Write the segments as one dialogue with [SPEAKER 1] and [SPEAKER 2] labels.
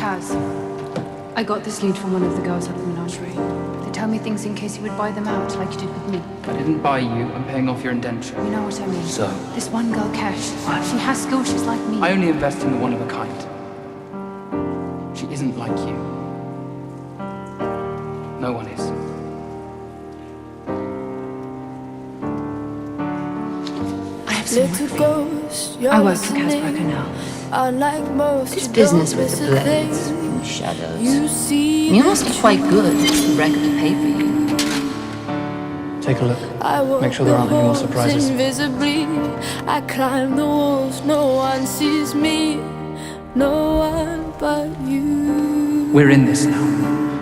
[SPEAKER 1] Kaz, I got this lead from one of the girls at the menagerie. They tell me things in case you would buy them out, like you did with me.
[SPEAKER 2] I didn't buy you. I'm paying off your indenture.
[SPEAKER 1] You know what I mean?
[SPEAKER 2] So?
[SPEAKER 1] This one girl, Kesh, she has skills, she's like me.
[SPEAKER 2] I only invest in the one of a kind. She isn't like you. No one is.
[SPEAKER 1] I have some work for you. I work for Kaz Brekker now.
[SPEAKER 3] This business with the blades and shadows. You must be quite good for Brekker to pay for you.
[SPEAKER 2] Take a look. Make sure there aren't any more surprises.
[SPEAKER 4] Invisibly, I climb the walls, no one sees me, no one but you.
[SPEAKER 2] We're in this now,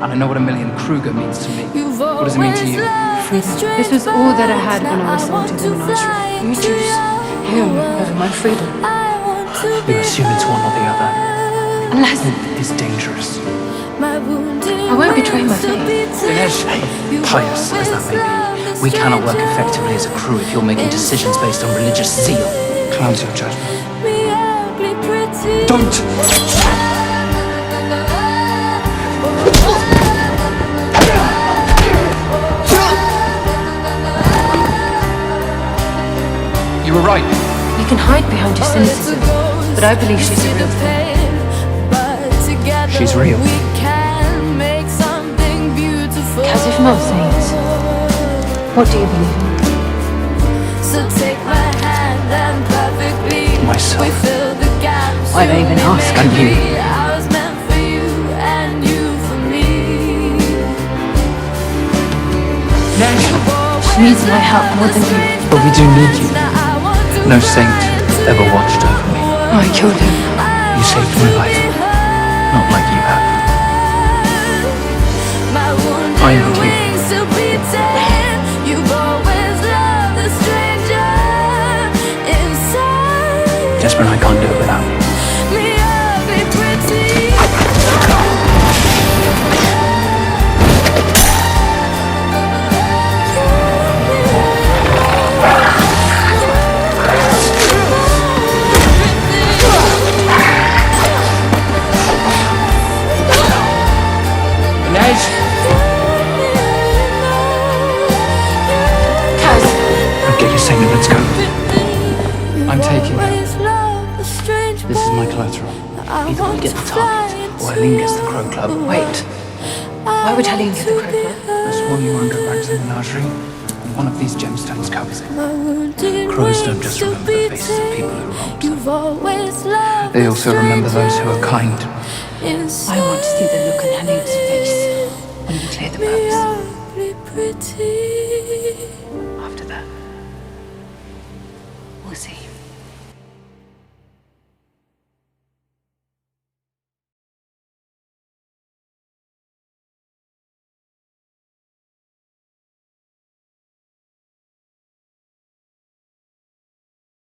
[SPEAKER 2] and I know what a million Kruger means to me. What does it mean to you?
[SPEAKER 1] Freedom. This was all that I had when I was sold to the menagerie. You choose him over my freedom.
[SPEAKER 2] You assume it's one or the other.
[SPEAKER 1] Unless
[SPEAKER 2] Hope is dangerous.
[SPEAKER 1] I won't betray my faith.
[SPEAKER 2] Inej, pious as that may be, we cannot work effectively as a crew if you're making decisions based on religious zeal. Clouds your judgment. Don't! You were right.
[SPEAKER 1] You can hide behind your cynicism, but I believe she's a real thing.
[SPEAKER 2] She's real.
[SPEAKER 1] Kaz, if not saints, what do you believe in?
[SPEAKER 4] So take my hand and perfectly
[SPEAKER 2] Myself.
[SPEAKER 4] we fill the gaps.
[SPEAKER 1] Why they even ask?
[SPEAKER 2] And you.
[SPEAKER 4] I was meant for you and you for me.
[SPEAKER 1] She needs my help more than you.
[SPEAKER 2] But we do need you. No saint ever watched over me.
[SPEAKER 1] Oh, I killed him.
[SPEAKER 2] You saved my life. Not like you have. I am the king.
[SPEAKER 4] You've always loved the stranger inside.
[SPEAKER 2] Desperate, I can't do it without you.
[SPEAKER 4] Me ugly pretty.
[SPEAKER 2] Inej! Get your signal, let's go. I'm taking her. This is my collateral. Either we get the target, or Helene gets the Crow Club.
[SPEAKER 1] Wait. Why would Helene get the Crow Club?
[SPEAKER 2] I swore you won't go back to the menagerie, and one of these gemstones covers it. Crows don't just remember the faces of people who wronged them. They also remember those who are kind.
[SPEAKER 1] I want to see the look on Helene's face when we clear the maps. After that, we'll see.